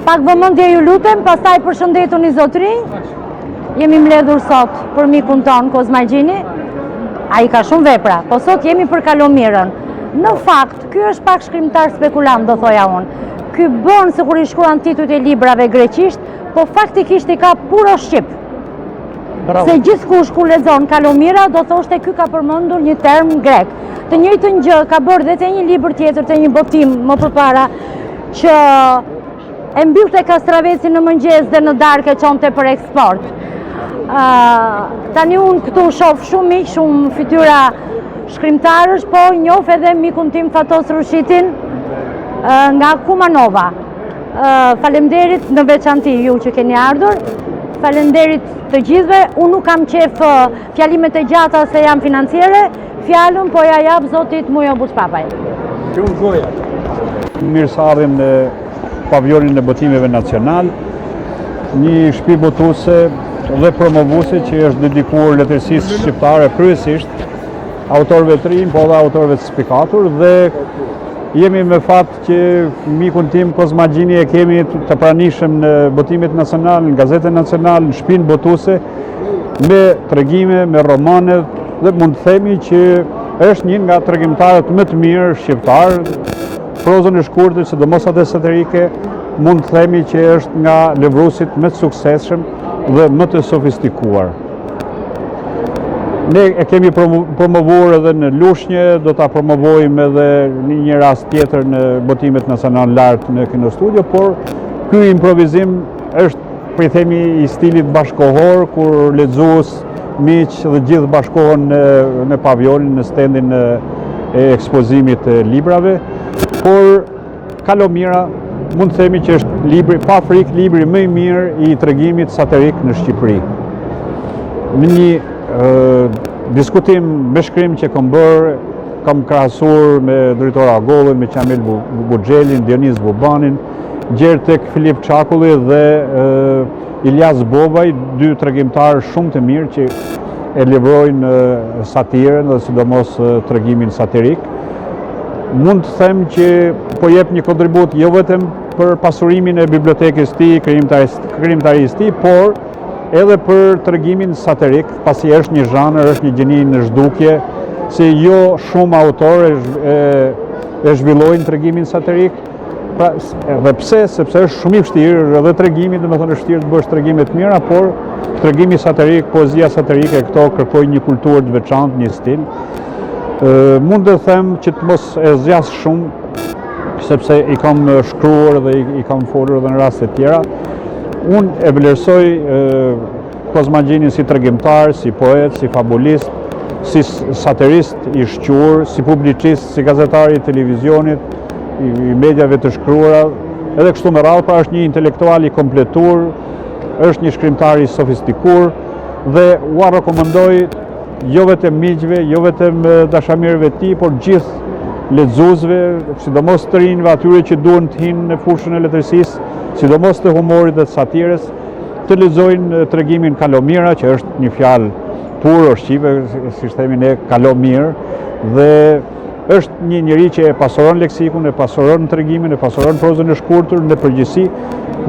Pak vëmendje ju lutem, pastaj përshëndetuni zotërinj. Jemi mbledhur sot për mikun ton Kozma Gjini. Ai ka shumë vepra, po sot jemi për Kalomirën. Në fakt, ky është pak shkrimtar spekulant, do thoja unë. Ky bën se kur i shkruan titujt e librave greqisht, po faktikisht i ka puro shqip. Se gjithkush ku lexon Kalomira do thoshte ky ka përmendur një term grek. Të njëjtën gjë ka bërë dhe te një libër tjetër, te një botim më përpara, që e mbillte Kastravecin në mëngjes dhe në darkë e çonte për eksport. Tani unë këtu shoh shumë miq, shumë fytyra shkrimtarësh, po njoh edhe mikun tim Fatos Rushitin nga Kumanova. Faleminderit në veçanti ju që keni ardhur. Faleminderit të gjithëve. Unë nuk kam qef fjalimet e gjata se jam financiere. Fjalën po ja jap zotit Mujo Bushpapaj. Mirë se ardhim në pavionin e botimeve nacional, një shtëpi botuese dhe promovuese që është dedikuar letërsisë shqiptare kryesisht, autorëve të rinj, po dhe autorëve të spikatur, dhe jemi me fat që mikun tim Kozma Gjini e kemi të pranishëm në botimet nacional, në gazetën nacional, në shtëpinë botuese, me tregime, me romane, dhe mund të themi që është një nga tregimtarët më të mirë shqiptar. Prozën e shkurtër, sidomos atë satirike, mund të themi që është nga levrusit më të suksesshëm dhe më të sofistikuar. Ne e kemi promovuar edhe në Lushnjë, do ta promovojmë edhe në një rast tjetër në botimet nacional lartë në Kino Studio, por ky improvizim është, po i themi, i stilit bashkohor, kur lexues, miq dhe gjithë bashkohen në pavionin, në stendin e ekspozimit të librave, por Kalomira mund të themi që është libri, pa frikë, libri më i mirë i tregimit satirik në Shqipëri. Në një diskutim me shkrim që kam bërë, kam krahasuar me drejtor Agollën, me Qamil Buxhelin, Dionis Bubanin, gjerë tek Filip Çakulli dhe Ilyas Bobaj, dy tregimtarë shumë të mirë që e livrojnë satirën dhe sidomos tregimin satirik. Mund të them që po jep një kontribut jo vetëm për pasurimin e bibliotekës tij, krijimtarisë tij, por edhe për tregimin satirik, pasi është një zhanër, është një gjeni në zhdukje, se jo shumë autorë e zhvillojnë tregimin satirik. Pra, edhe pse, sepse është shumë i vështirë, edhe tregimi, domethënë është vështirë të bësh tregime të mira, por tregimi satirik, poezia satirike, këto kërkojnë një kulturë të veçantë, një stil. Mund të them që të mos e zgjas shumë, sepse i kam shkruar dhe i kam folur edhe në raste tjera. Unë e vlerësoj Kozma Gjinin si tregimtar, si poet, si fabulist, si satirist i shquar, si publicist, si gazetar i televizionit, i mediave të shkruara, edhe kështu me radhë, pra është një intelektual i kompletur, është një shkrimtar i sofistikuar, dhe ua rekomandoj jo vetëm miqve, jo vetëm dashamirëve të tij, por gjithë lexuesve, sidomos të rinjve, atyre që duan të hinë në fushën e letërsisë, sidomos të humorit dhe të satirës, të lexojnë tregimin Kalomira, që është një fjalë puro shqipe, si themi ne, Kalomir, dhe është një njeri që e pasuron leksikun, e pasuron tregimin, e pasuron prozën e shkurtër në përgjithësi,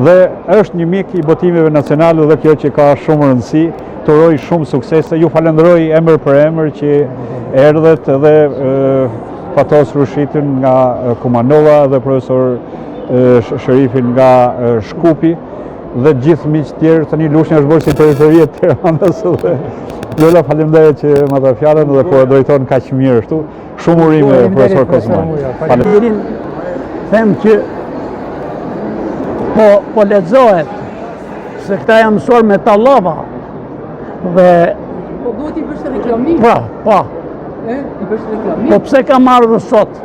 dhe është një mik i botimeve nacionale, dhe kjo që ka shumë rëndësi. Të uroj shumë suksese. Ju falenderoj emër për emër që erdhet, edhe Fatos Rushitin nga Kumanova dhe profesor Sherifin nga Shkupi, dhe gjithë miq tjerë. Tani Lushnja është bërë si periferia e Tiranës, dhe Lola, faleminderit që më dha fjalën dhe po e drejton kaq mirë ashtu. Shumë urime profesor Kozma. Faleminderit. Them që po lexohet se këta janë mësuar me tallava. Dhe po duhet i bësh reklamim. Po. I bësh reklamim. Po pse kam ardhur sot?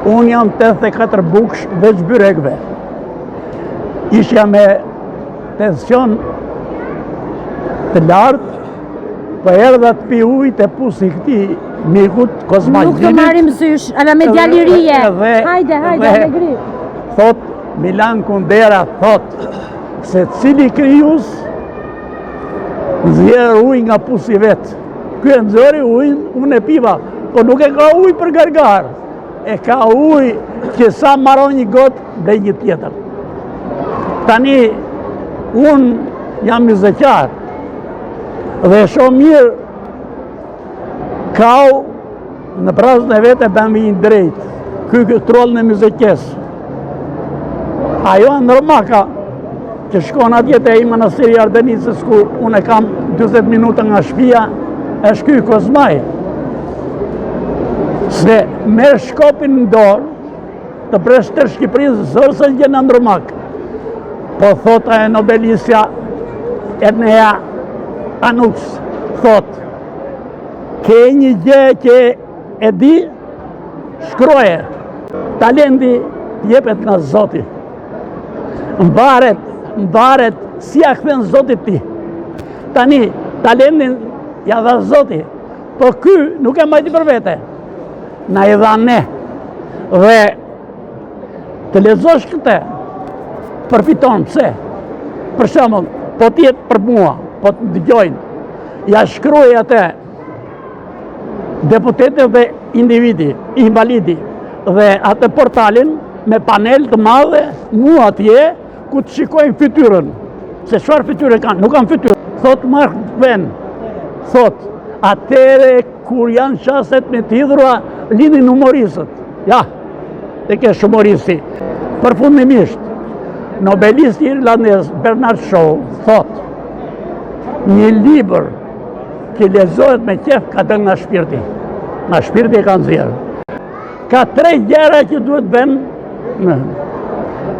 Unë jam 84 buksh veç byrekve. Ishja me tension të lartë, po erdha të pi ujë të pusi këtij mikut Kozma Gjinit. Nuk të marrim zysh, ala me djalirije. Hajde, Allegri. Thot Milan Kundera, thot se cili krijues nxjerr ujë nga pusi vet. Ky e nxori ujin, unë e piva, po nuk e ka ujë për gargar. e ka ujë që sa maron një gotë dhe një tjetër. Tani, unë jam 24 dhe shumë mirë kau në prazën e vete bën me një drejt, ky troll në muzikes. Ajo ndërmaka që shkon atje te i manastiri Ardenicës ku unë kam 20 minuta nga shtëpia, është ky Kozmaj. Se merr shkopin në dorë, të presh të Shqipërisë zërsën gjë në ndërmak. Po thota e Nobelistja Ernea Anux thot, ke një gjë që e di, shkroje. Talenti jepet nga Zoti. Mbaret si a kthen Zoti ti. Tani, talentin ja dha Zoti, po ky nuk e mbajti për vete. Na i dha ne. Dhe të lexosh këtë, përfiton, pse? Për shembull, po tjetë për mua, po të dëgjojnë, ja shkruaj atë deputetet dhe individi, invalidi, dhe atë portalin me panel të madhe, mua atje, ku të shikojnë fytyrën. Se çfarë fytyre kanë? Nuk kanë fytyrë. Thot Mark Twain, thot, atere kur janë qaset me t'hidhura, lidhin humoristët. Ja, e ke humoristi. Përfundimisht, Nobelisti irlandez Bernard Shaw thot, një libër që lezohet me qef ka dënë nga shpirti. Nga shpirti e ka nxjerrë. Ka 3 gjëra që duhet bën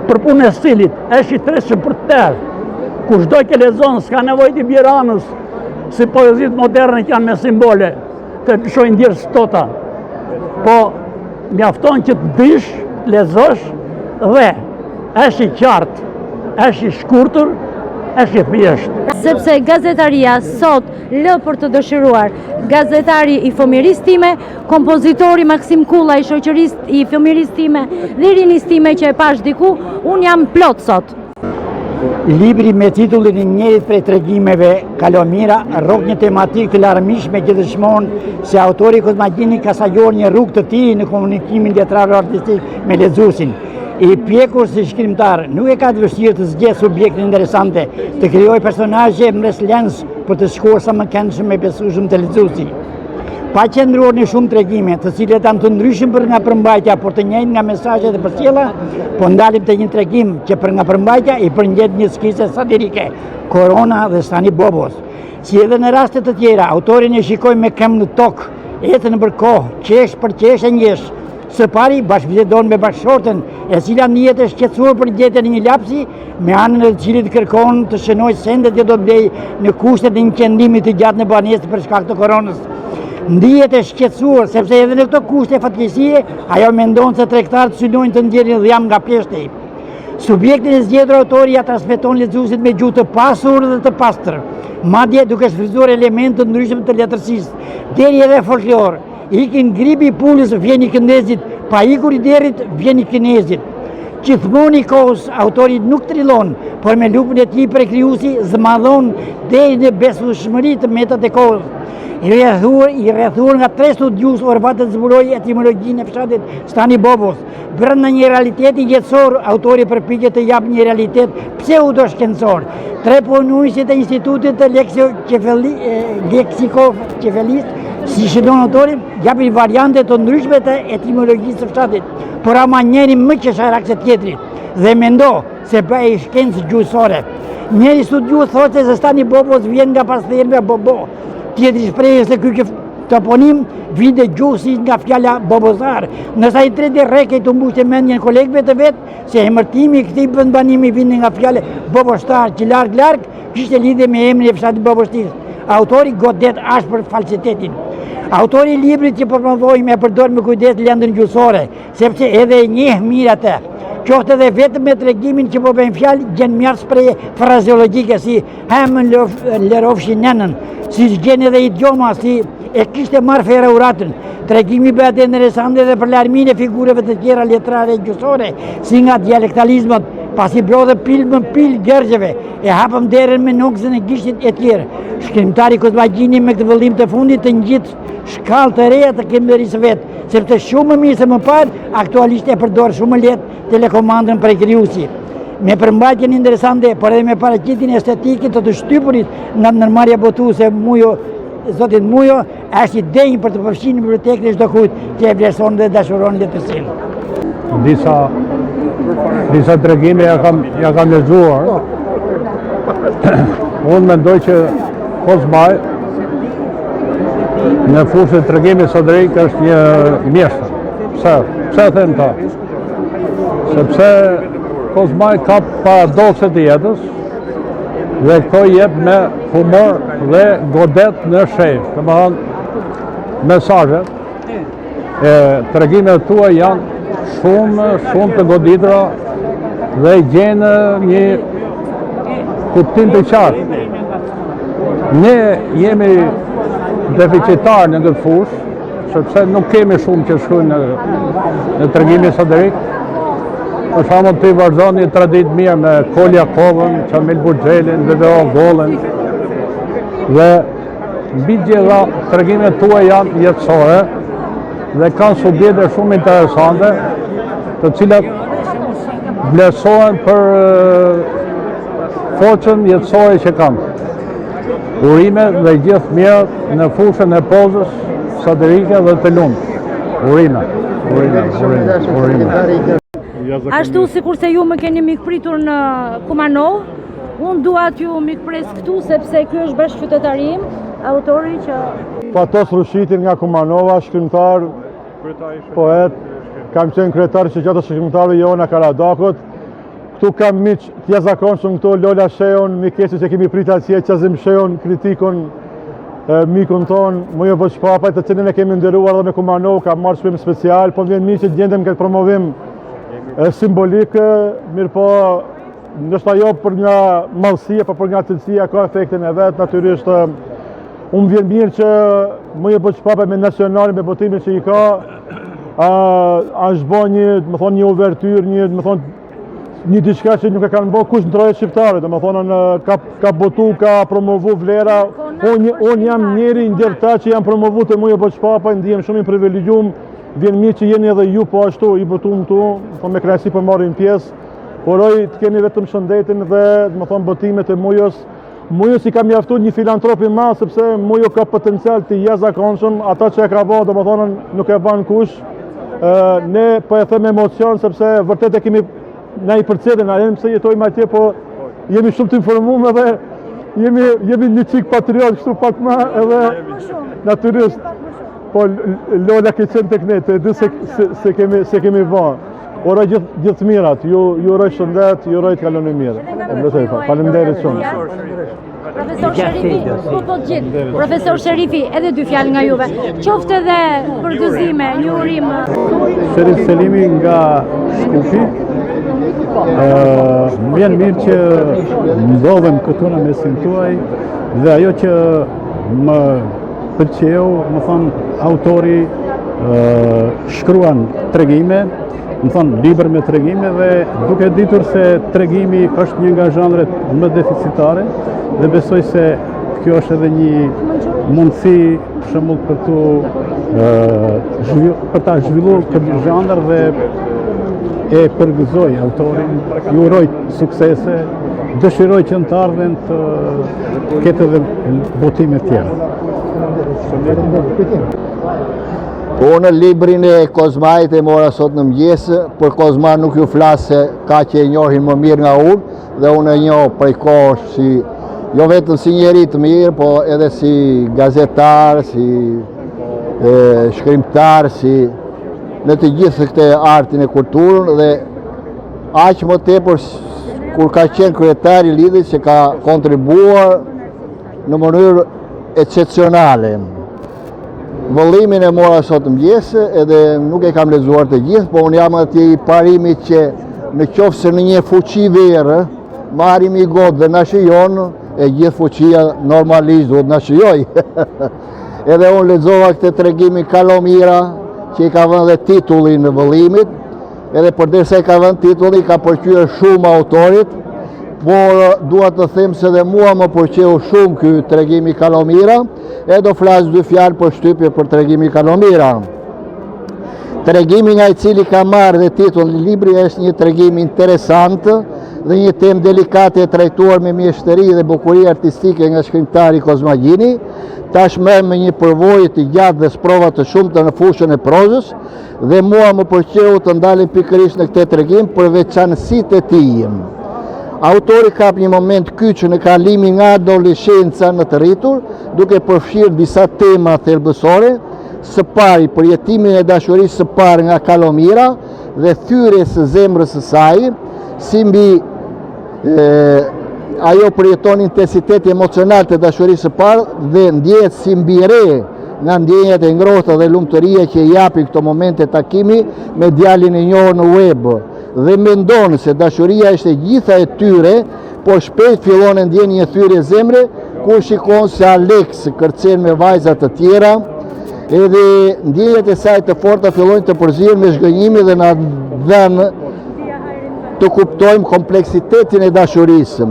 për punë e stilit. Është i tërshëm për tërë. Kushdo që lexon s'ka nevojë të Biranës, si poezit moderne që janë me simbole, të shojnë ndjerë stota. Po, mjafton që të dish, lexosh dhe është i qartë, është i shkurtër, është i thjeshtë. Sepse gazetaria sot lë për të dëshiruar. Gazetari i fëmirisë time, kompozitori Maksim Kulla i shoqërisë i fëmirisë time dhe rinisë time që e pash diku, unë jam plot sot. Libri me titullin e njërit prej tregimeve Kalomira rrok një tematik të larmishme që dëshmon se autori Kozmagjini ka sajuar një rrugë të tij në komunikimin letrar artistik me lexuesin. I pjekur si shkrimtar nuk e ka të vështirë të zgjedhë subjekte interesante, të krijojë personazhe mbreslens për të shkuar sa më këndshëm e besueshëm te lexuesi. Pa qëndruar në shumë tregime, të cilet janë të ndryshëm për nga përmbajtja, por të njëjtë nga mesazhet e përcjella, po ndalim te një tregim që për nga përmbajtja i përngjet një skise satirike, Korona dhe Stani Bobos. Si edhe në raste të tjera, autorin e shikoj me këmbë në tokë, ecën për kohë, qesh për qesh e njesh. Së pari bashkëbisedon me bashkëshorten, e cila ndihet e shqetësuar për gjetjen e një lapsi, me anën e të cilit kërkon të shënojë sendet që do të blej në kushtet e një qëndrimi të gjatë në banesë për shkak të koronës. Ndihet e shqetësuar sepse edhe në këto kushte fatkeqësie, ajo mendon se tregtarët synojnë të nxjerrin dhjam nga pleshti. Subjektin e zgjedhur autori ja transmeton lexuesit me gjuhë të pasur dhe të pastër, madje duke shfrytzuar elemente të ndryshme të letërsisë, deri edhe folklor. Ikin gripi i pulës vjen i këndezit, pa ikur i derit vjen i kinezit. Gjithmonë i kohës autori nuk trillon, por me lupën e tij prekrijuesi zmadhon deri në besueshmëri të metat e kohës. I rrethuar nga 3 studius Orvatë zbuloi etimologjinë e fshatit Stani Bobos. Brenda një realiteti jetësor, autori përpiqet të japë një realitet pseudo-shkencor. 3 punujësit e Institutit të Leksikocefalis, si shënon autorin, japin variante të ndryshme të etimologjisë së fshatit, por ama njëri më qesharak se tjetri, dhe mendo se bëj shkencë gjuhësore. Njëri studius thotë se Stani Bobos vjen nga pastërme bobo, tjetri shprehje se ky toponim vjen dhe gjuhësi nga fjala bobozar. Nësa i treti rreke të mbushte mendjen kolegëve të vet se emërtimi i këtij vendbanimi vjen nga fjala bobostar, që larg kishte lidhje me emrin e fshatit Bobostis. Autori godet ashpër falsitetin. Autori i librit që promovojmë e përdor me kujdes lëndën gjuhësore, sepse edhe e njeh mirë atë. Qoftë edhe vetëm me tregimin që po bëjmë fjalë, gjen mjaft shprehje frazeologjike si Hamën Lerofshinenën, si gjen edhe idioma si e kishte marrë Ferauratën. Tregimi bëhet interesante edhe për larminë e figurave të tjera letrare gjuhësore, si nga dialektalizmat, pasi brodhe pil më pil gërgjeve, e hapëm derën me nukëzën e gishtit e tjerë. Shkrimtari Kozmagjini me këtë vëllim të fundit të ngjit shkallë të reja të Kemlerisë vetë, sepse shumë më mirë se më parë, aktualisht e përdor shumë lehtë telekomandën prej krijuesi. Me përmbajtjen interesante, por edhe me paraqitjen estetike të shtypurit nga ndërmarrja botuese Mujo, Zotit Mujo, është i denjë për të përfshirë në bibliotekën e çdo kujt që e vlerëson dhe dashuron letërsinë. Disa tregime ja kam lexuar. Unë mendoj që Kozmaj në fushën e tregimit soderik është një mjeshtër. Pse them ta? Sepse Kozmaj ka paradokse të jetës dhe këto jep me humor dhe godet në shef. Domethënë mesazhet e tregimet tua janë shumë të goditra dhe gjenë një kuptim të qartë. Ne jemi deficitar në këtë fushë, sepse nuk kemi shumë që shkruajnë në tregimin soderik. Për shembull, ti vazhdon një traditë mirë me Kolja Kovën, Çamil Buxhelin, VVO Gollën. Dhe mbi gjitha tregimet tua janë jetësore dhe kanë subjekte shumë interesante, të cilat vlerësohen për forcën jetësore që kanë. Urime dhe gjithë mirë në fushën e pozës soderike dhe të lumtë. Urime. Ashtu sikur se ju më keni mikpritur në Kumanov, unë dua t'ju mikpres këtu sepse ky është bashkëqytetari im, autori që Fatos Rushitin nga Kumanova, shkrimtar, poet, kam qenë kryetar që gjatë shkrimtarëve Jona Karadakut. Këtu kam miq të jashtëzakonshëm këtu, Lola Sheon, Mikesi që kemi prit atje, Qazim Sheon, kritikon, mikun ton, Mujo Boçpapaj, të cilin e kemi nderuar edhe në Kumanov, ka marrë çmim special, po vjen mirë që gjendem këtë promovim simbolik, mirë po ndoshta jo për nga madhësia, por për nga cilësia ka efektin e vet, natyrisht. Unë vjen mirë që Mujo Boçpapaj me nacionalin, me botimin që i ka, është bërë një uvertyr, një diçka që nuk e kanë bërë kush në trojet shqiptare, ka botu, ka promovu vlera. Unë jam njeri ndjerta që jam promovu të Mujo Boçpapaj, ndihem shumë i privilegjum, vjen mirë që jeni edhe ju po ashtu i botum tu, me kënaqësi po marrim pjesë. Uroj të keni vetëm shëndetin dhe botimet e Mujos. Mujos i ka mjaftuar një filantrop i madh sepse Mujo ka potencial të jashtëzakonshëm, ata që e ka bërë nuk e bën kush. Ne po e them emocion sepse vërtet e kemi na i përcjellën, na jemi pse jetojmë atje, po jemi shumë të informuar dhe jemi një çik patriot kështu pak më edhe natyrisht. Po Lola ke qenë tek ne, të dy se kemi vënë. Uroj gjithë mirat, ju uroj shëndet, ju uroj të kaloni mirë. Faleminderit shumë. Profesor Sherifi, Profesor Sherifi, edhe dy fjalë nga juve. Qoftë edhe për gëzime, një urim. Sherif Selimi nga Shkupi. Më vjen mirë që ndodhem këtu në mesin tuaj dhe ajo që më pëlqeu, më thonë, autori shkruan tregime, më thonë, libër me tregime dhe duke ditur se tregimi është një nga zhanret më deficitare dhe besoj se kjo është edhe një mundësi për shembull për ta zhvilluar këtë zhanër dhe e përgëzoj autorin, ju uroj suksese, dëshiroj që në të ardhmen të ketë edhe botime tjera. Unë librin e Kozmajt e mora sot në mëngjes, për Kozma nuk ju flasë ka që e njohin më mirë nga unë, dhe unë e njoh prej kohësh si, jo vetëm si njeri të mirë, po edhe si gazetar, si shkrimtar, si në të gjithë këtë artin e kulturën, dhe aq më tepër kur ka qenë kryetar i lidhjes që ka kontribuar në mënyrë excepcionale. Vëllimin e mora sot mëngjes, edhe nuk e kam lexuar të gjithë, po unë jam atje i parimit që në qoftë se në një fuqi verë marrim i gotë dhe na shijon, e gjithë fuqia normalisht duhet na shijoj. Edhe unë lexova këtë tregimin Kalomira, që i ka vënë dhe titullin në vëllimit, edhe përderisa i ka vënë titullin, ka përqyer shumë autorit, por dua të them se dhe mua më pëlqeu shumë ky tregimi Kalomira, e do flas 2 fjalë për shtypje për tregimi Kalomira. Tregimi nga i cili ka marrë dhe titullin libri është një tregim interesant dhe një temë delikate e trajtuar me mjeshtëri dhe bukuri artistike nga shkrimtari Kozmagjini, tashmë me një përvojë të gjatë dhe sprova të shumta në fushën e prozës, dhe mua më pëlqeu të ndalem pikërisht në këtë tregim për veçanësitë e tij. Autori kap një moment kyç në kalimin nga adoleshenca në të rritur, duke përfshirë disa tema thelbësore. Së pari përjetimin e dashurisë së parë nga Kalomira dhe thyrjes së zemrës së saj, si mbi ajo përjeton intensitet emocional të dashurisë së parë dhe ndjehet si mbi re nga ndjenjat e ngrohta dhe lumturia që i japi këto momente takimi me djalin e njohur në web, dhe mendon se dashuria është e gjitha e tyre, por shpejt fillon të ndjen një thyrje zemre kur shikon se Alex kërcen me vajza të tjera, edhe ndjenjat e saj të forta fillojnë të përzihen me zhgënjime dhe na dhan të kuptojmë kompleksitetin e dashurisë.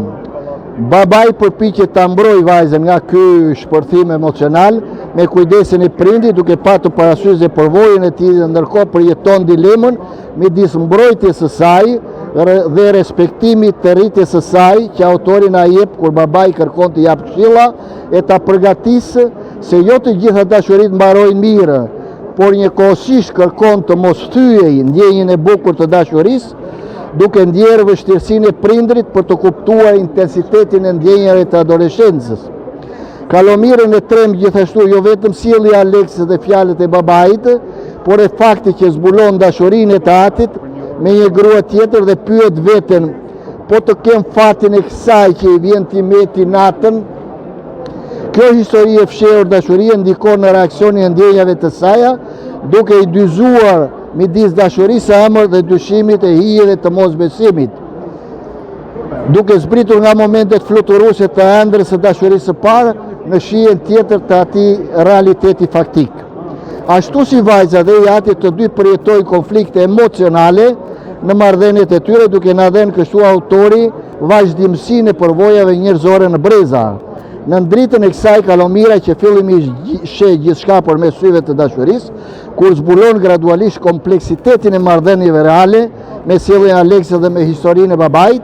Babai përpiqet ta mbrojë vajzën nga ky shpërthim emocional me kujdesin e prindit, duke patur parasysh dhe përvojën e tij, ndërkohë përjeton dilemën midis mbrojtjes së saj dhe respektimit të rritjes së saj që autori na jep kur babai kërkon të jap këshilla e ta përgatisë se jo të gjitha dashuritë mbarojnë mirë, por njëkohësisht kërkon të mos thyej ndjenjën e bukur të dashurisë, duke ndjerë vështirësinë e prindrit për të kuptuar intensitetin e ndjenjave të adoleshencës. Kalomirën e trem gjithashtu jo vetëm sjellja e Aleksit dhe fjalët e babait, por e fakti që zbulon dashurinë e të atit me një grua tjetër dhe pyet veten, po të kem fatin e kësaj që i vjen t'i meti natën. Kjo histori e fshehur dashurie ndikon në reaksionin e ndjenjave të saj, duke i dyzuar midis dashurisë së ëmbël dhe dyshimit e hije dhe të mosbesimit, duke zbritur nga momentet fluturuese të ëndrrës së dashurisë së parë në shijen tjetër të atij realiteti faktik. Ashtu si vajza dhe i atit, të dy përjetojnë konflikte emocionale në marrëdhëniet e tyre, duke na dhënë kështu autori vazhdimsinë e përvojave njerëzore në breza. Në ndritën e kësaj, Kalomira që fillimisht sheh gjithçka përmes syve të dashurisë, kur zbulon gradualisht kompleksitetin e marrëdhënieve reale me sjelljen e Aleksit dhe me historinë e babait,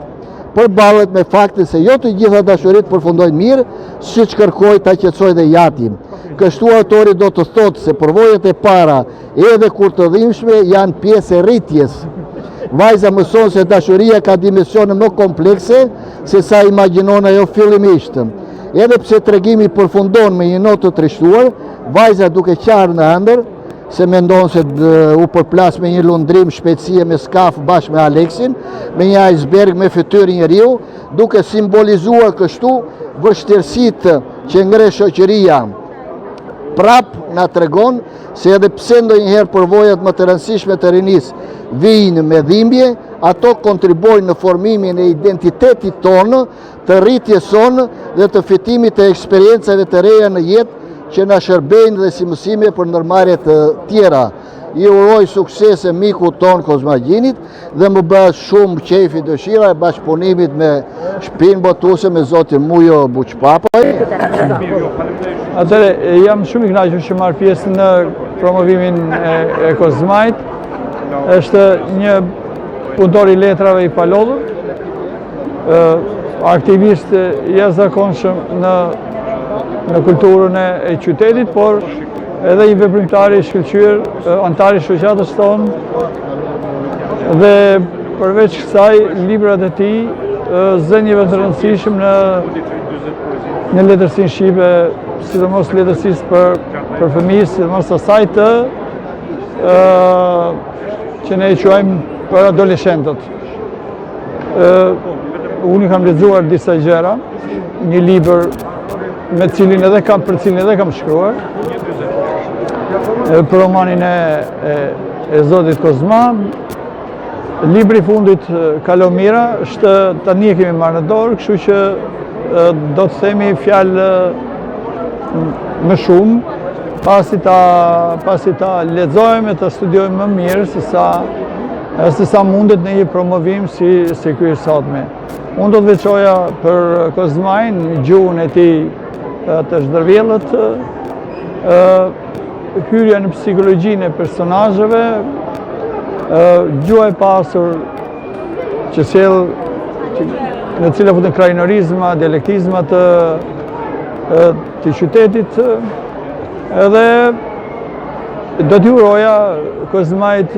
përballet me faktin se jo të gjitha dashuritë përfundojnë mirë, siç kërkoi ta qetësoj dhe Jati. Kështu autori do të thotë se përvojat e para, edhe kur të dhimbshme, janë pjesë e rritjes. Vajza mëson se dashuria ka dimensione më komplekse se sa imagjinon ajo fillimisht. Edhe pse tregimi përfundon me një notë të trishtuar, vajza duke qarë në ëndër, se mendon se u përplas me një lundrim shpejtësie me skaf bashkë me Aleksin, me një iceberg me fytyrë njeriu, duke simbolizuar kështu vështirësitë që ngre shoqëria. Prap na tregon se edhe pse ndonjëherë përvojat më të rëndësishme të rinisë vijnë me dhimbje, ato kontribuojnë në formimin e identitetit tonë, të rritjes sonë dhe të fitimit të eksperiencave të reja në jetë që na shërbejnë dhe si mësime për ndërmarrje të tjera. I uroj suksese miku ton Kozmagjinit dhe më bëhet shumë qefi dëshira e bashkëpunimit me shtëpinë botuese me zotin Mujo Buçpapaj. Atëre, jam shumë i kënaqur që marr pjesë në promovimin e Kozmait. Është një punëtor i letrave i palodhur, aktivist i jashtëzakonshëm në kulturën e qytetit, por edhe i veprimtar i shkëlqyer, antar i shoqatës tonë, dhe përveç kësaj librat e tij zënjeve të rëndësishëm në letërsinë shqipe, sidomos letërsisë për fëmijë, sidomos asaj që ne e quajmë për adoleshentët. Unë kam lexuar disa gjëra, një libër për cilin edhe kam shkruar, për romanin e Zotit Kozma. Libri i fundit Kalomira është tani e kemi marrë në dorë, kështu që do të themi fjalë më shumë pasi ta lexojmë e ta studiojmë më mirë se sa mundet në një promovim si ky i sotme. Unë do të veçoja për Kozmajn, gjuhën e tij të zhdërvjellët, hyrja në psikologjinë e personazheve, gjuha e pasur që sjell në cila futen krajinorizma, dialektizma të qytetit, edhe do t'ju uroja Kozmajt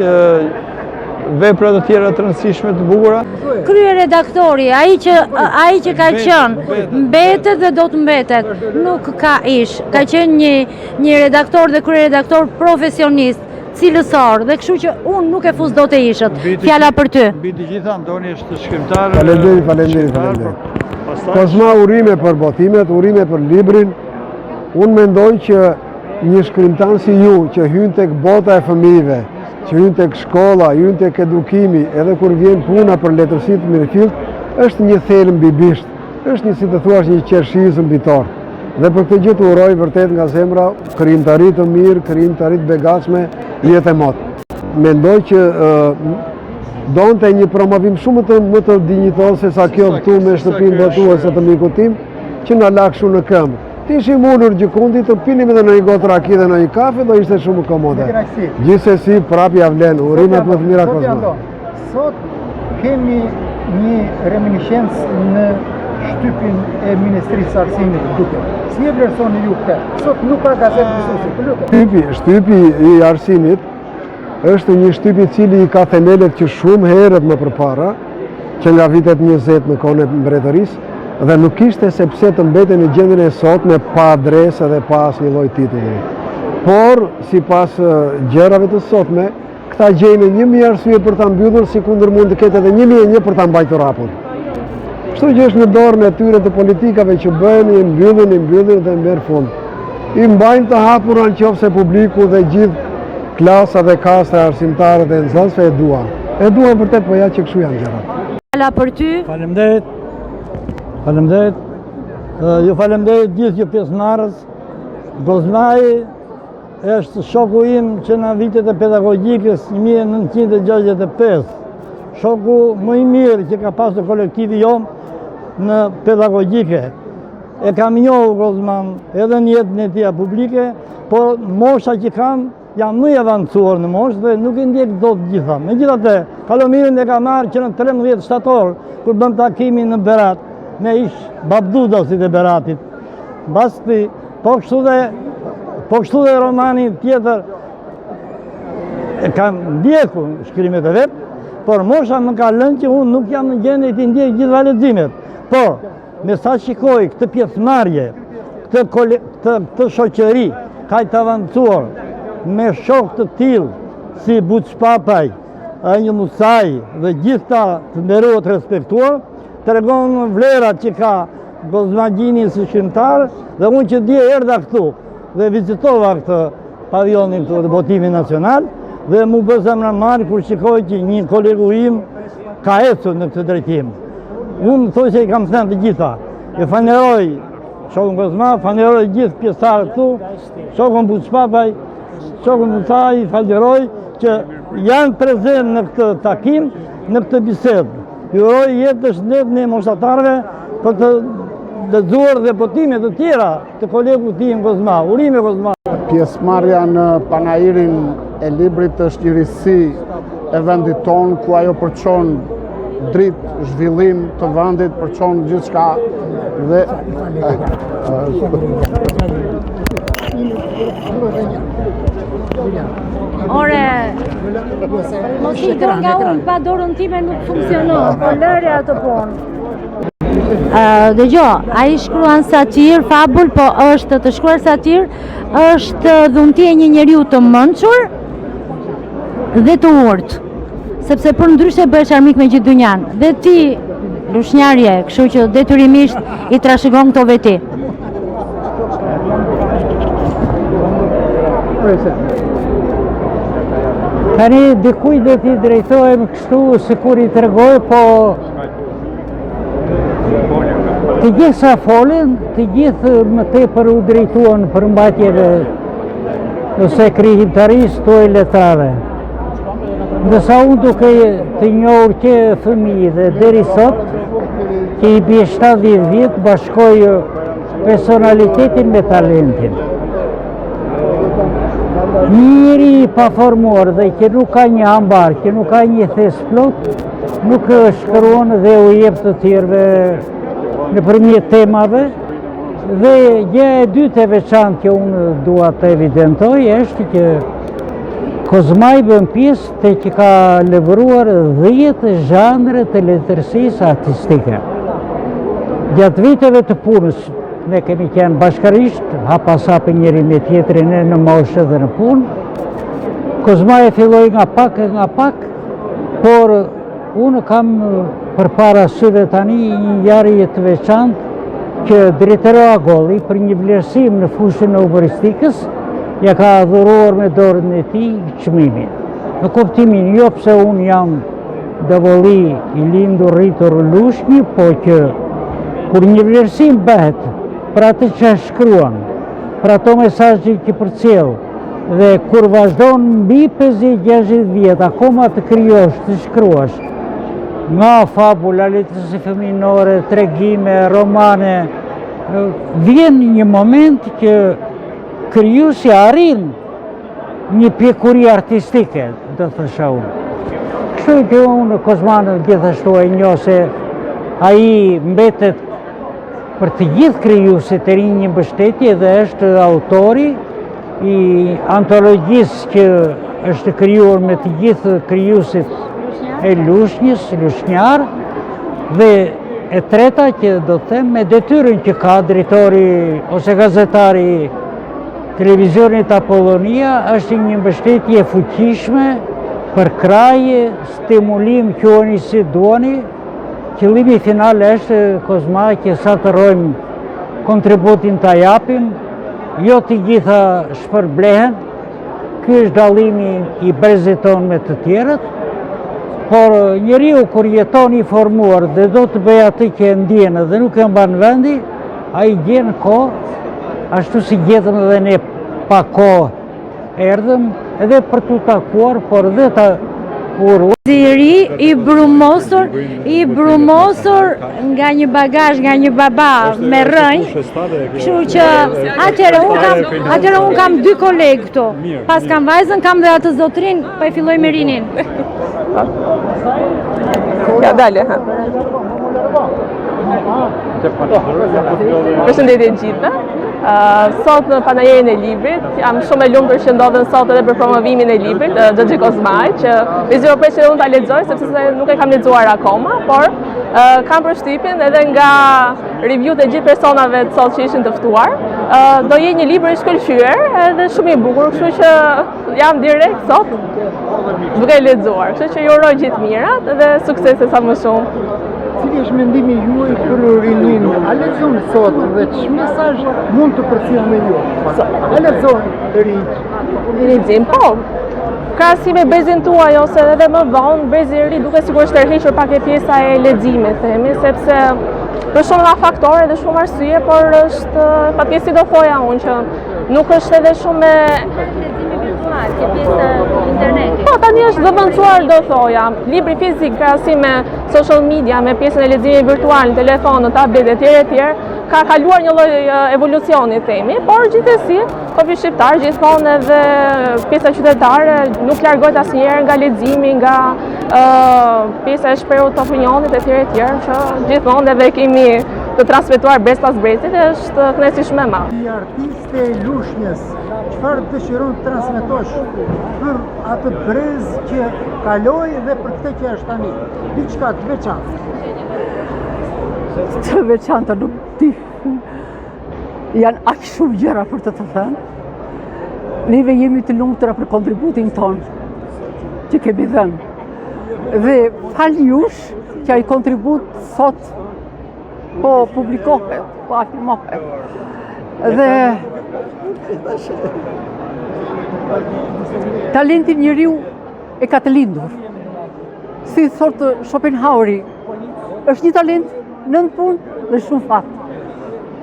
vepra të tjera të rëndësishme të bukura. Kryeredaktori, ai që ka qenë, mbetet dhe do të mbetet, nuk ka ish, ka qenë një redaktor dhe kryeredaktor profesionist, cilësor, dhe kështu që unë nuk e fus dot e ishët. Fjala për ty. Mbi të gjitha ndoni është shkrimtar. Faleminderit. Kozma, urime për botimet, urime për librin. Unë mendoj që një shkrimtar si ju që hyn tek bota e fëmijëve, që hyn tek shkolla, hyn tek edukimi, edhe kur vjen puna për letërsi të mirëfillt, është një thelb mbi bisht, është një, si të thuash, një qershizë mbi tort. Dhe për këtë gjë të uroj vërtet nga zemra krijimtari të mirë, krijimtari të begatshme, jetë e mot. Mendoj që donte një promovim shumë më të dinjitos se sa kjo këtu me shtëpinë botuese të mikut tim, që na lakshu në këmbë. Ti ishim ulur gjikundi të pinim edhe në një gotë raki dhe në një kafe, do ishte shumë komode. Gjithsesi, prap ja vlen, urimet më të mira Kozma. Sot kemi një reminiscencë në shtypin e Ministrisë Arsimit duke. Si e vlerësoni ju këtë? Sot nuk ka gazetë mësuesi. Shtypi i Arsimit është një shtyp i cili i ka themelet që shumë herët më përpara, që nga vitet 20 në kohën e mbretërisë, dhe nuk kishte sepse të mbeten në gjendjen e sotme pa adresë dhe pa asnjë lloj titulli. Por, sipas gjërave të sotme, këta gjejnë 1000 arsye për ta mbyllur, sikundër mund të ketë edhe 1001 për ta mbajtur hapur. Kështu që është në dorën e tyre të politikave që bëhen, i mbyllin dhe merr fund. I mbajnë të hapura nëse publiku dhe gjithë klasa dhe kasta e arsimtarë dhe nxënësve e duan. E duan vërtet, po ja që kështu janë gjërat. Fjala për ty. Faleminderit. Ju faleminderit gjithë ju pjesëmarrës. Kozmaj është shoku im që në vitet e pedagogjikës 1965. Shoku më i mirë që ka pasur kolektivi jomë në pedagogjike. E kam njohur Kozman edhe në jetën e tij publike, por mosha që kam jam më i avancuar në moshë dhe nuk i ndjek dot gjitha. Megjithatë, Kalomirin e ka marrë që në 13 shtator, kur bëm takimin në Berat, me ish babdudosit e Beratit. Basti, po kështu dhe romani tjetër e kam ndjekur shkrimet e vet, por mosha më ka lënë që unë nuk jam në gjendje të ndjek gjitha leximet. Por, me sa shikoj këtë pjesëmarrje, këtë shoqëri, kaq të avancuar, me shok të tillë si Buç Papaj, Anjë Musaj dhe gjithta të nderuar të respektuar, tregon vlerat që ka Kozmagjini si shkrimtar, dhe unë që dje erdha këtu dhe vizitova këtë pavionin këtu të Botimit Nacional, dhe mu bë zemra marrë kur shikoj që një kolegu im ka ecur në këtë drejtim. Unë thoj se i kam thënë të gjitha. E faneroj shokun Kozma, faneroj gjithë pjesëtarët këtu, shokun Buç Papaj, shokun Musaj, falenderoj që janë prezent në këtë takim, në këtë bisedë. Ju uroj jetë të shëndetshme moshatarëve për të lexuar dhe botimet të tjera të kolegut tim Kozma. Urime Kozma. Pjesëmarrja në panairin e librit është një risi e vendit tonë, ku ajo përçon dritë, zhvillim të vendit, përçon gjithçka dhe Ore, mos i do nga unë pa dorën time nuk funksionon, po lëre atë punë. Dëgjoj, ai shkruan satir, fabul, po është të shkruar satir, është dhuntia e një njeriu të mençur dhe të urtë. Sepse për ndryshe bëhesh armik me gjithë dynjan. Dhe ti, lushnjarje, kështu që detyrimisht i trashëgon këto veti. Tani dikuj do t'i drejtohem kështu se kur i tregoj, po të gjithë sa folin, të gjithë më tepër u drejtuan për mbajtjen ose krijimtarisë tuaj letrare. Ndërsa unë duke të njohur që fëmijë dhe deri sot që i bie 70 vjet bashkoj personalitetin me talentin. Njëri i paformuar dhe që nuk ka një ambar, që nuk ka një thes plot, nuk shkruan dhe u jep të tjerëve nëpërmjet temave. Dhe gjë e dytë e veçantë që unë dua të evidentoj është që Kozmaj bën pjesë të që ka lëvëruar 10 zhanre të letërsisë artistike. Gjatë viteve të punës, ne kemi qenë bashkërisht, hapasapë njëri me tjetrin në moshë dhe në punë. Kozmaj filloi nga pak, por unë kam përpara syve tani një ngjarje të veçantë që drejtoro Agolli për një vlerësim në fushën e humoristikës ja ka dhuruar me dorën e tij çmimin. Në kuptimin jo pse unë jam davolli i lindur rritur Lushnjë, po që kur një vlerësim bëhet për atë që shkruan, për ato mesazhe që përcjell, dhe kur vazhdon mbi 50-60 vjet akoma të krijosh, të shkruash, nga fabula, letërsi fëminore, tregime, romane, vjen një moment që krijuesi arrin një pjekuri artistike, do thosha unë. Kështu që unë Kozman gjithashtu e njoh se ai mbetet për të gjithë krijuesit e rinj një mbështetje dhe është autori i antologjisë që është krijuar me të gjithë krijuesit e Lushnjës, lushnjar, dhe e treta që do të them me detyrën që ka drejtori ose gazetari televizionit Apollonia, është një mbështetje fuqishme për kraje, stimulim, quheni si duani. Qëllimi final është Kozma që sa të rrojmë kontributin të japim, jo të gjitha shpërblehen. Ky është dallimi i brezit ton me të tjerët, por njeriu kur jeton i formuar dhe do të bëj atë që e ndjen dhe nuk e mban vendi, ai gjen kohë, ashtu si gjetëm edhe ne pa kohë erdhëm edhe për t'u takuar, por dhe ta uroj. Ziri i brumosur nga një bagazh, nga një baba me rënj, kështu që atëherë unë kam 2 kolegë këtu. Pas kam vajzën, kam dhe atë zotrin, po e filloj me rinin. Ja, dalje. Përshëndetje gjithë. Sot në panajerin e librit, jam shumë e lumtur që ndodhen sot edhe për promovimin e librit Xhaxhi Kozmaj, që vizion për që unë ta lexoj sepse nuk e kam lexuar akoma, por kam përshtypjen edhe nga review-t e gjithë personave të sot që ishin të ftuar, do jetë një libër i shkëlqyer edhe shumë i bukur, kështu që jam direkt sot duke lexuar. Kështu që ju uroj gjithë mirat dhe suksese sa më shumë. Cili është mendimi juaj për rinin? A lexon sot dhe ç'më mesazh mund të përcjell me ju? A lexon të rinj? Rinjim, po. Krahasim me brezin tuaj ose edhe më vonë, brezi i ri duke sigurisht tërhequr pak e pjesa e leximit, themi, sepse për shumë nga faktore dhe shumë arsye, por është patjetër do thoja unë që nuk është edhe shumë që pjesë internetit. Po, tani është zëvendësuar, do thoja. Libri fizik krahasim me social media, me pjesën e leximit virtual, në telefon, në tablet etj, ka kaluar një lloj evolucioni, themi, por gjithsesi, popi shqiptar gjithmonë edhe pjesa qytetare nuk largohet asnjëherë nga leximi, nga pjesa e shprehur të opinionit etj, që gjithmonë edhe kemi të transmetuar brez pas brezit, është kënaqësi shumë e madhe. Si artiste e Lushnjës, çfarë dëshiron të transmetosh për atë brez që kaloi dhe për këtë që është tani? Diçka të veçantë. Të veçanta nuk di. Janë aq shumë gjëra për të thënë. Neve jemi të lumtura për kontributin ton që kemi dhënë. Dhe fal jush që ai kontribut sot po publikohet, po afirmohet. Dhe talentin njeriu e ka të lindur. Si thotë Schopenhaueri, është një talent, nën punë dhe shumë fat.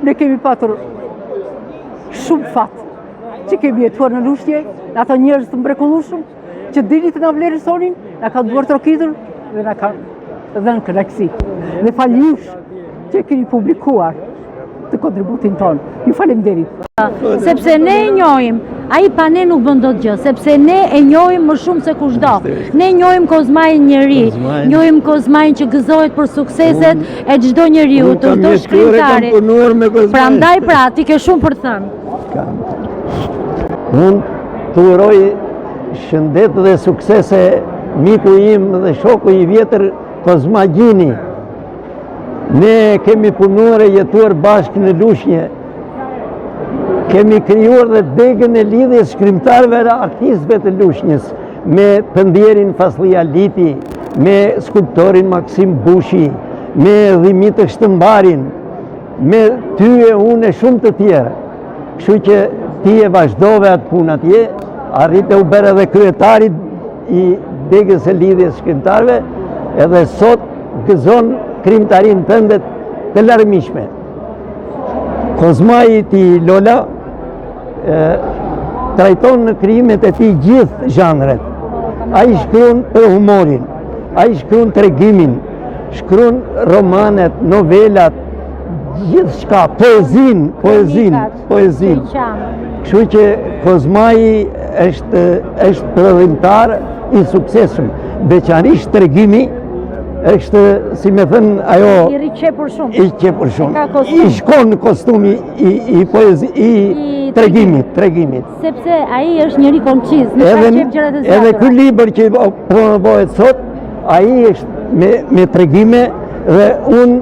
Ne kemi patur shumë fat që kemi jetuar në Lushnjë, në ato njerëz të mrekullueshëm që dini të na vlerësonin, na ka duar trokitur dhe na ka dhënë kënaqësi. Dhe faljush që keni publikuar të kontributin tonë. Ju falemnderit. Sepse ne e njohim, ai pa ne nuk bën dot gjë, sepse ne e njohim më shumë se kushdo. Ne njohim Kozmajin njeri, njohim Kozmajin që gëzohet për sukseset e çdo njeriu, të çdo shkrimtari. Prandaj pra, ti ke shumë për thënë. Unë të uroj shëndet dhe suksese miku im dhe shoku i vjetër Kozma Gjini. Ne kemi punuar e jetuar bashkë në Lushnjë. Kemi krijuar dhe degën e lidhjes shkrimtarëve dhe artistëve të Lushnjës me Pëndjerin Faslia Liti, me skulptorin Maksim Bushi, me Dhimitë Shtëmbarin, me ty e unë e shumë të tjerë. Kështu që ti e vazhdove atë punë atje, arrite u bere dhe kryetari i degës e lidhjes shkrimtarëve, edhe sot gëzon krimtarin tëndet të larmishme. Kozmai ti Lola trajton në krijimet e tij gjithë zhanret. Ai shkruan për humorin, ai shkruan tregimin, shkruan romanet, novelat, gjithçka, poezin. Kështu që Kozmai është prodhimtar i suksesshëm, veçanërisht tregimi është, si me thënë, ajo... I riqepur shumë. I qepur shumë. I shkon në kostumi i poezi, i tregimit. Sepse ai është njëri konqiz, në ka qep gjërat e zgjatëra. Edhe ky libër që promovohet sot, ai është me tregime dhe unë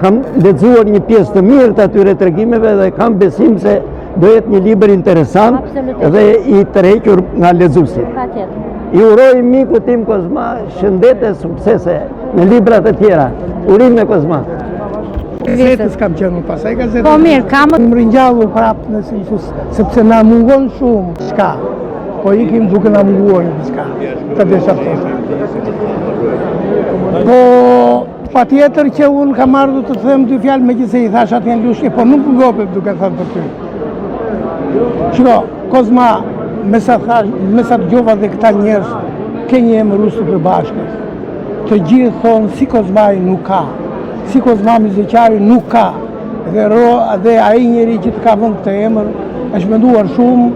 kam lexuar një pjesë të mirë të atyre tregimeve dhe kam besim se do jetë një libër interesant dhe i tërhequr nga lexuesit. Patjetër. I uroj miku tim Kozma shëndete, suksese në librat e tjera. Urime Kozma. Gazetës kam qenë pasaj gazetës. Po mirë, kam... Më rinjallur prapë në sinfus, sepse na mungon shumë shka. Po ikim duke na munguar një shka. Të desha po, pa tjetër që unë kam ardhur të them dy fjalë me që se i thash atje në Lushnjë, po nuk ngopet duke thënë për ty. Qëro, Kozma, me sa të gjova dhe këta njerës, ke një emër usë për bashkës. Të gjithë thonë, si Kozmai nuk ka, si Kozma Mizëqari nuk ka, dhe ai njeri që të ka vënd këtë emër, është menduar shumë,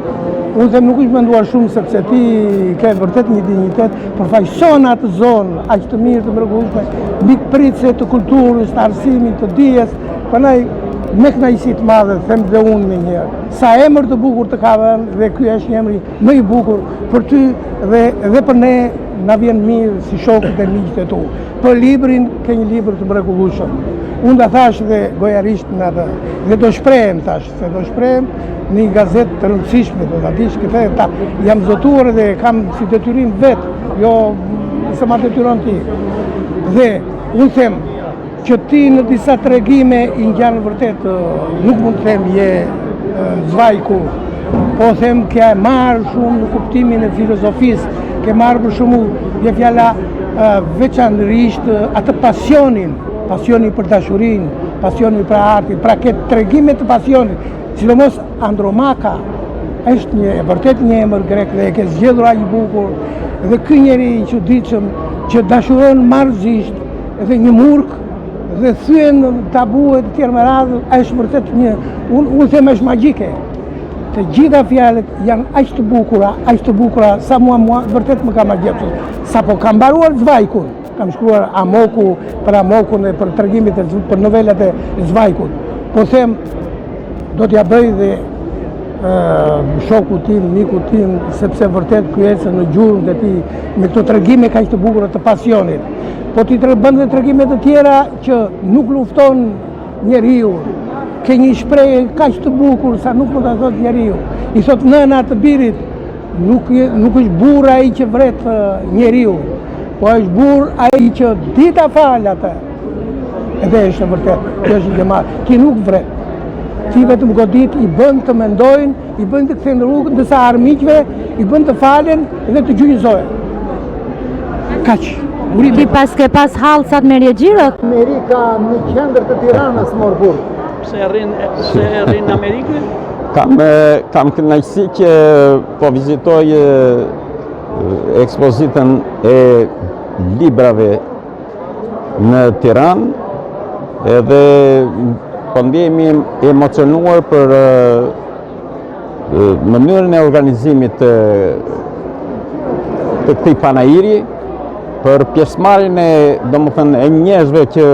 unë them nuk është menduar shumë, sepse ti ke vërtet një dignitet, përfaqëson atë zonë, aq të mirë të mrekullueshme, mik pritse të kulturës, të arsimit, të dijes, prandaj me kënaqësi të madhe, them dhe unë me njërë. Sa emër të bukur të ka vënë dhe ky është një emri më i bukur për ty dhe për ne na vjen mirë si shokët e miqtë e tu. Për librin, ke një libër të mrekullueshëm. Unë da thash dhe gojarisht në atë, dhe do shprehem thash, se do shprehem në një gazetë të rëndësishme, do ta dish këtë ta jam zotuar dhe kam si detyrim vetë, jo se ma detyron ti. Dhe unë them që ti në disa tregime i ngjanë vërtet, nuk mund të them je zvajku, po them ke marrë shumë në kuptimin e filozofisë, ke marrë për shembull një fjala veçanërisht atë pasionin për dashurinë, pasionin për artin, pra këtë tregime të pasionit, sidomos Andromaka është vërtet një emër grek dhe e ke zgjedhur aq bukur, dhe ky njeri i çuditshëm që dashuron marrëzisht dhe një murk dhe thyen tabuet të tjerë me radhë, është vërtet unë them është magjike. Të gjitha fjalët janë aq të bukura, sa mua vërtet më ka magjepsur. Sa po kam mbaruar Zvajkun, kam shkruar Amoku, për Amokun dhe për tregimit për novelat e Zvajkut. Po them, do t'ja bëj dhe shoku tim, miku tim, sepse vërtet kryesë në gjurmë dhe ti me këto tregime kaq të bukura të pasionit. Po ti bën dhe tregime të tjera që nuk lufton njeriu, ke një shprehje kaq të bukur sa nuk mund ta thot njeriu. I thot nëna të birit, nuk është burr ai që vret njeriu, po është burr ai që dita fal atë. Edhe është vërtet, kjo është gjë madhe. Ti nuk vret. Ti vetëm godit i bën të mendojnë, i bën të kthejnë rrugën, ndërsa armiqve i bën të falen dhe të gjynjëzojnë. Kaq. Ti ke pas hallsat me regjirët? Amerika në qendër të Tiranës mor burr. Pse rrin në Amerikë? Kam kënaqësi që po vizitoj ekspozitën e librave në Tiranë edhe po ndjehemi emocionuar për mënyrën e organizimit të këtij panajiri, për pjesëmarrjen e njerëzve që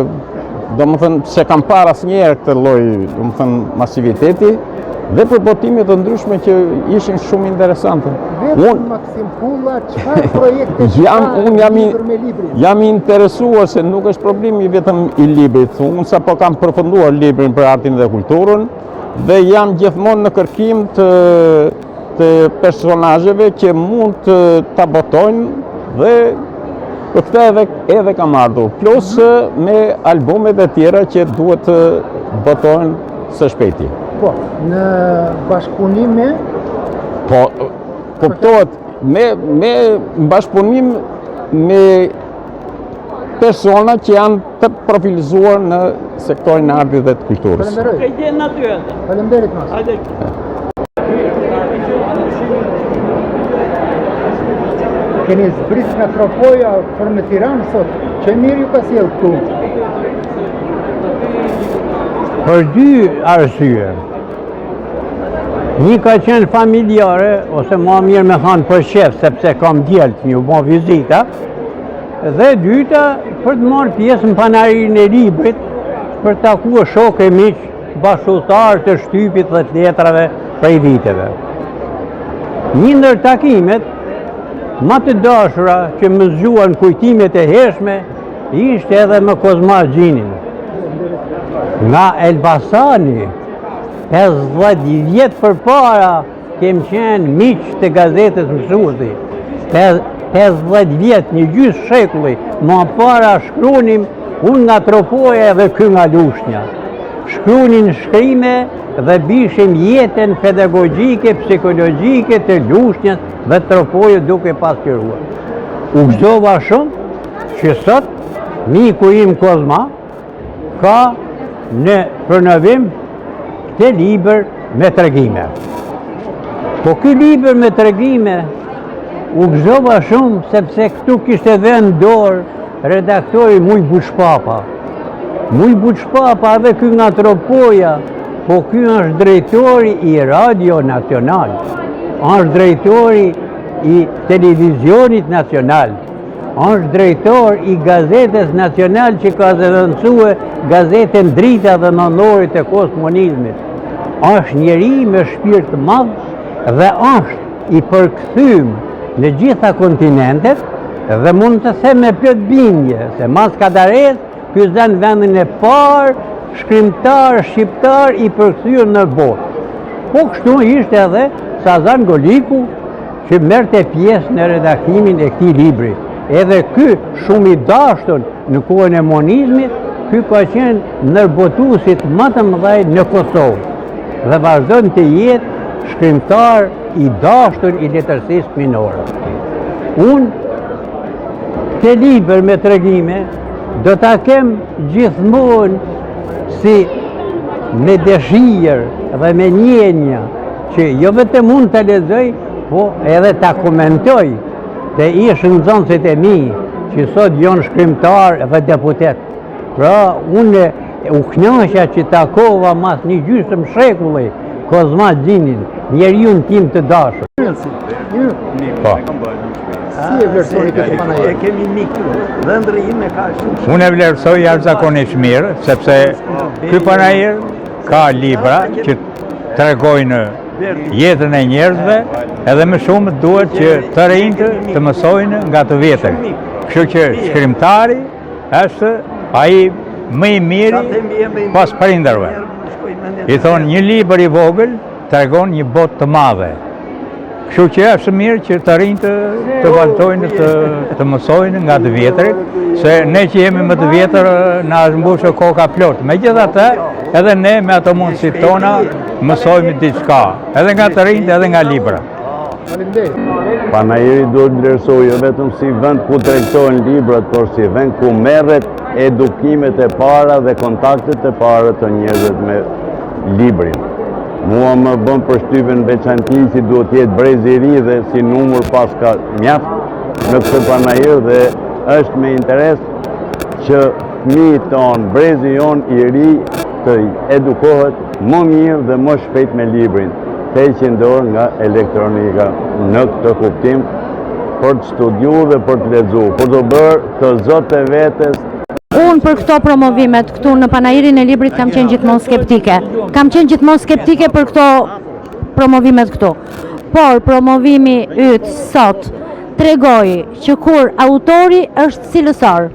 se kanë parë asnjëherë këtë lloj masiviteti dhe për botimet të ndryshme që ishin shumë interesante. Maksim Pulla, çfarë projekte jam interesuar se nuk është problemi vetëm i librit. Unë sapo kam përfunduar librin për artin dhe kulturën dhe jam gjithmonë në kërkim të personazheve që mund ta botojnë dhe për këtë edhe kam ardhur. Plus me albumet e tjera që duhet të botojnë së shpejti. Po, në bashkëpunim me? Po, kuptohet, me bashkëpunim me persona që janë të profilizuar në sektorin e artit dhe të kulturës. Faleminderit mas. Keni zbrit nga Tropoja për me Tiranë sot, që mirë ju ka sjellë këtu? Për dy arsye. Një ka qenë familjare, ose më mirë me thanë për shef, sepse kam djelt një bo vizita, dhe dyta për të marrë pjesë në panarinë e librit, për të takuar shokë e miq, bashkëtar të shtypit dhe të letrave prej viteve. Një ndër takimet më të dashura që më zgjuan kujtimet e hershme ishte edhe me Kozma Gjinin. Nga Elbasani, 50 vjet përpara kem qenë miq të gazetës Mësuesi. 50 vjet, një gjysmë shekulli, më para shkruanim unë nga Tropoja dhe ky nga Lushnja. Shkruanin shkrime dhe bishim jetën pedagogjike, psikologjike të Lushnjës dhe Tropojës duke pasqyruar. U gëzova shumë që sot miku im Kozma ka në pronovim këtë libër me tregime. Po ky libër me tregime u gëzova shumë sepse këtu kishte dhënë dorë redaktori Muj Buçpapa. Muj Buçpapa dhe ky nga Tropoja, po ky është drejtori i Radio Nacional, është drejtori i Televizionit Nacional, është drejtor i Gazetës Nacional që ka zëvendësue gazetën Drita dhe Nëndorit e Komunizmit. Është njeri me shpirt të madh dhe është i përkthym në gjitha kontinentet dhe mund të them me plot bindje se mas Kadares ky zën vendin e parë shkrimtar shqiptar i përkthyer në botë. Po kështu ishte edhe Sazan Goliku që merrte pjesë në redaktimin e këtij libri. Edhe ky shumë i dashur në kohën e monizmit, ky ka qenë ndër botuesit më të mëdhenj në Kosovë dhe vazhdon të jetë shkrimtar i dashur i letërsisë minore. Unë këtë libër me tregime do ta kem gjithmonë si me dëshirë dhe me njenja që jo vetëm mund të lexoj, po edhe ta komentoj të ishë nxënësit e mi që sot janë shkrimtar dhe deputet. Pra, unë u kënaqja që takova mas një gjysmë shekulli Kozma Gjinin, njeriu tim të dashur. Po. Si e vlerësoni këtë panajër? Kemi mikë, dhe ndërime ka shumë. Unë e vlerësoj jashtëzakonisht mirë, sepse ky panajër ka libra që tregojnë jetën e njerëzve, edhe më shumë duhet që të rinjtë të mësojnë nga të vjetër. Kështu që shkrimtari është ai më i miri pas prindërve. I thonë një libër i vogël tregon një botë të madhe. Kështu që është mirë që të rinjtë të vazhdojnë të mësojnë nga të vjetërit, se ne që jemi më të vjetër na është mbushur koka plot. Megjithatë, edhe ne me ato mundësitë tona mësojmë diçka, edhe nga të rinjtë edhe nga libra. Panajiri duhet vlerësohet jo vetëm si vend ku tregtohen librat, por si vend ku merret edukimet e para dhe kontaktet e para të njerëzve me librin. Mua më bën përshtypjen veçanti si duhet jetë brezi i ri dhe si numër pas ka mjaft në këtë panajir dhe është me interes që fëmijët tonë, brezi jonë i ri të edukohet më mirë dhe më shpejt me librin, të heqin dorë nga elektronika në këtë kuptim për të studiu dhe për të lexu, për të bërë të zot e vetes. Unë për këto promovimet këtu në Panairin e Librit kam qenë gjithmonë skeptike. Kam qenë gjithmonë skeptike për këto promovimet këtu. Por promovimi yt sot tregoi që kur autori është cilësor,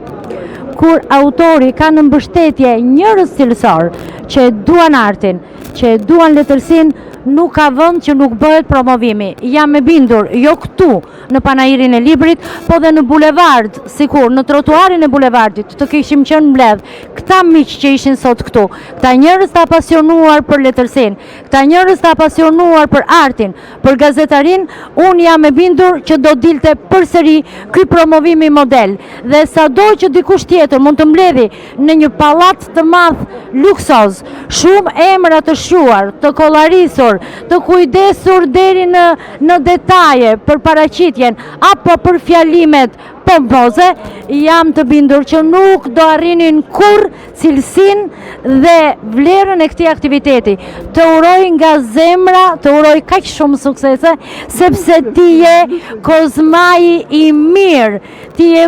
kur autori ka në mbështetje njerëz cilësor që e duan artin, që e duan letërsinë, nuk ka vend që nuk bëhet promovimi. Jam e bindur, jo këtu në Panairin e Librit, po dhe në bulevard, sikur në trotuarin e bulevardit të kishim qenë mbledh këta miq që ishin sot këtu, këta njerëz të apasionuar për letërsinë, këta njerëz të apasionuar për artin, për gazetarin, unë jam e bindur që do dilte përsëri ky promovimi model. Dhe sado që dikush tjetër mund të mbledhi në një pallat të madh luksoz, shumë emra të shquar, të kollarisur, të kujdesur deri në detaje për paraqitjen apo për fjalimet pompoze, jam të bindur që nuk do arrinin kur cilësinë dhe vlerën e këtij aktiviteti. Të uroj nga zemra, të uroj kaq shumë suksese, sepse ti je kozmai i mirë, ti je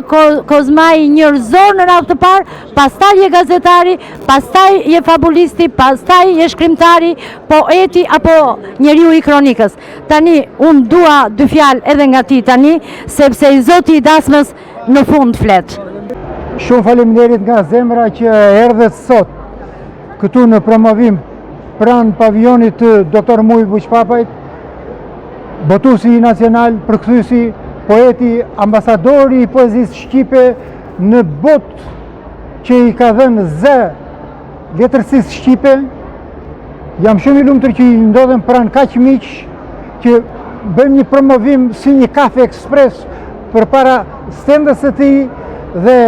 kozmai njerëzor në radhë të parë, pastaj je gazetari, pastaj je fabulisti, pastaj je shkrimtari, poeti apo njeriu i kronikës. Tani unë dua dy fjalë edhe nga ti tani, sepse i Zoti i dasmës në fund flet. Shumë faleminderit nga zemra që erdhet sot këtu në promovim pranë pavionit të Dr. Muj Buqpapajt, botuesi nacional, përkthyesi, poeti, ambasadori i poezisë shqipe në botë që i ka dhënë zë letërsisë shqipe. Jam shumë i lumtur që i ndodhem pranë kaq miq që bëjmë një promovim si një kafe ekspres për para stendës së tij dhe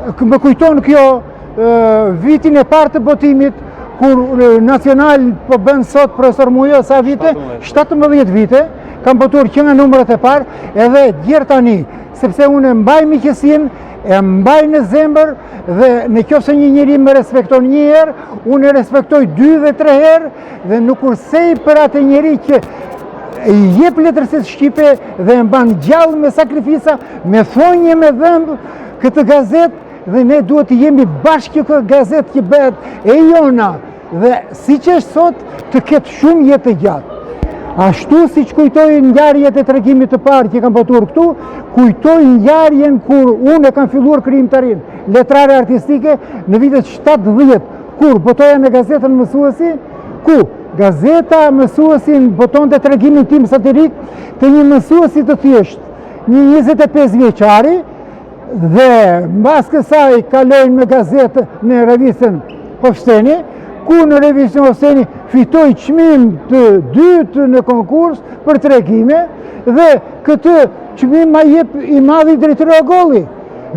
më kujton kjo vitin e parë të botimit kur nacional po bën sot profesor Mujo sa vite? 17 vite, kam botuar që nga numrat e parë edhe gjerë tani, sepse unë mbaj miqësinë, e mbaj në zemër dhe në qoftë se një njeri më respekton një herë, unë e respektoj 2 dhe 3 herë dhe nuk kursej për atë njeri që i jep letërsisë shqipe dhe e mban gjallë me sakrifisa, me thonje, me dhëmb këtë gazetë dhe ne duhet të jemi bashkë këtë gazetë që bëhet e jona dhe si që është sot të ketë shumë jetë të gjatë. Ashtu si që kujtoj ngjarjet e tregimit të parë që kam botuar këtu, kujtoj ngjarjen kur unë e kam filluar krijimtarin letrare artistike në vitet 70, kur botoja në gazetën Mësuesi, ku gazeta Mësuesin botonte tregimin tim satirik të një mësuesi të thjesht, një 25 vjeçari, dhe mbas kësaj kalojnë me gazetë në revistën Hofsteni, ku në revistën Hofsteni fitoj çmim të dytë në konkurs për tregime dhe këtë çmim ma jep i madhi drejtori Agolli.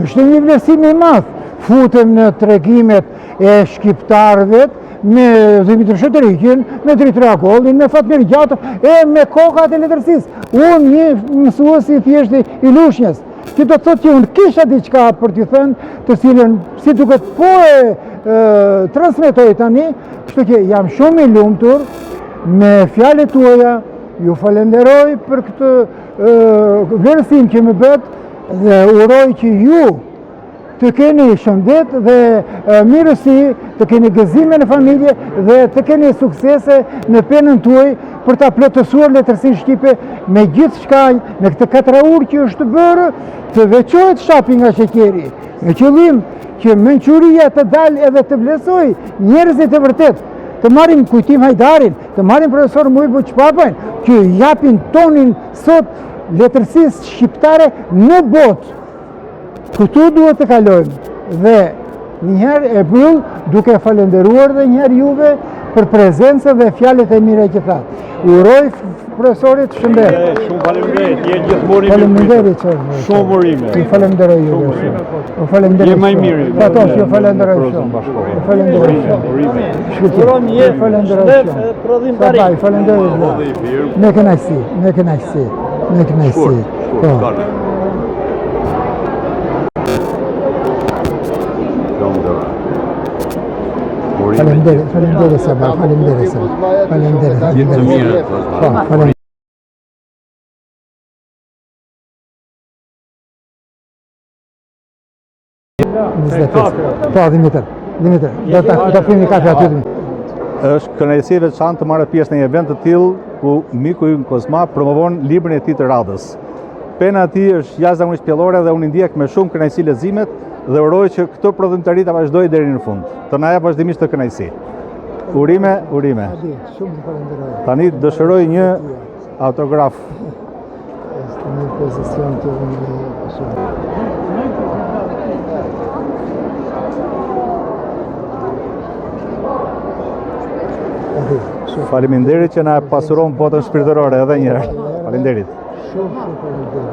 Është një vlerësim i madh. Futem në tregimet e shqiptarëve me Dimitri Shëterikin, me drejtori Agollin, me Fatmir Gjatër e me kokat e letërsisë. Unë një mësuesi thjesht i Lushnjës, që do të thotë që unë kisha diçka për t'i thënë, të cilën si duket po e transmetoj tani, kështu që jam shumë i lumtur me fjalët tuaja, ju falenderoj për këtë vlerësim që më bët dhe uroj që ju të keni shëndet dhe mirësi, të keni gëzime në familje dhe të keni suksese në penën tuaj për ta plotësuar letërsinë shqipe me gjithë shka në këtë 4 orë që është bërë të veçohet shapi nga sheqeri, me qëllim që mençuria të dalë edhe të vlerësoj njerëzit e vërtet, të marrim Kujtim Hajdarin, të marrim profesor Muj Buqpapajn, që japin tonin sot letërsisë shqiptare në botë. Këtu duhet të kalojmë dhe njëherë e mbyll duke falenderuar dhe njëherë juve për prezencën dhe fjalët e mira që tha. Uroj profesorit shëndet. Shumë faleminderit, je gjithmonë i mirë. Faleminderit. Shumë urime. Ju falenderoj juve. Ju falenderoj. Je më i miri. Po, ju falenderoj shumë. Ju falenderoj shumë. Urime. Ju falenderoj shumë. Papaj, falenderoj. Me kënaqësi, me kënaqësi, me kënaqësi. Po. Faleminderit Seba, faleminderit. Gjithë të mirë. Faleminderit. Po, Dimitër, do të fini kafe aty. Është kënaqësi e veçantë të marrë pjesë në një event të tillë ku miku ynë Kozma promovon librin e tij të radhës. Pena e tij është jashtëzakonisht pjellore dhe unë ndjek me shumë kënaqësi leximet dhe uroj që këtë prodhimtari ta vazhdoj deri në fund. Të na jap vazhdimisht të kënaqësi. Urime. Shumë falenderoj. Tani dëshiroj një autograf. Është një pozicion të Faleminderit që na pasuron botën shpirtërore edhe një herë. Faleminderit. Shumë falenderoj.